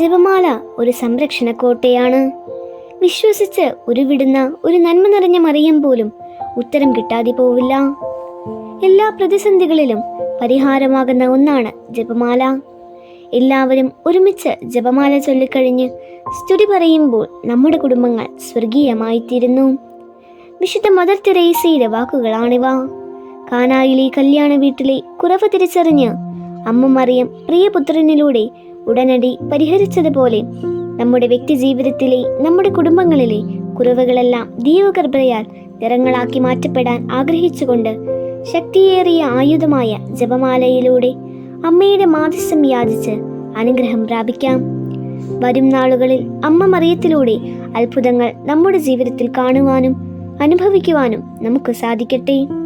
ജപമാല ഒരു സംരക്ഷണ കോട്ടയാണ്. വിശ്വസിച്ച് ഉരുവിടുന്ന ഒരു നന്മ നിറഞ്ഞ മറിയം പോലും ഉത്തരം കിട്ടാതെ പോവില്ല. എല്ലാ പ്രതിസന്ധികളിലും പരിഹാരമാകുന്ന ഒന്നാണ് ജപമാല. എല്ലാവരും ഒരുമിച്ച് ജപമാല ചൊല്ലിക്കഴിഞ്ഞ് സ്തുതി പറയുമ്പോൾ നമ്മുടെ കുടുംബങ്ങൾ സ്വർഗീയമായിത്തീരുന്നു. വിശുദ്ധ മദർ തെരേസയുടെ വാക്കുകളാണിവ. കാനായിലെ കല്യാണ വീട്ടിലെ കുറവ് തിരിച്ചറിഞ്ഞ് അമ്മ മറിയം പ്രിയപുത്രനിലൂടെ ഉടനടി പരിഹരിച്ചതുപോലെ നമ്മുടെ വ്യക്തി ജീവിതത്തിലെ, നമ്മുടെ കുടുംബങ്ങളിലെ കുറവുകളെല്ലാം ദൈവകൃപയാൽ നിറങ്ങളാക്കി മാറ്റപ്പെടാൻ ആഗ്രഹിച്ചുകൊണ്ട് ശക്തിയേറിയ ആയുധമായ ജപമാലയിലൂടെ അമ്മയുടെ മാധ്യസ്ഥം യാചിച്ച് അനുഗ്രഹം പ്രാപിക്കാം. വരും നാളുകളിൽ അമ്മ മറിയത്തിലൂടെ അത്ഭുതങ്ങൾ നമ്മുടെ ജീവിതത്തിൽ കാണുവാനും അനുഭവിക്കുവാനും നമുക്ക് സാധിക്കട്ടെ.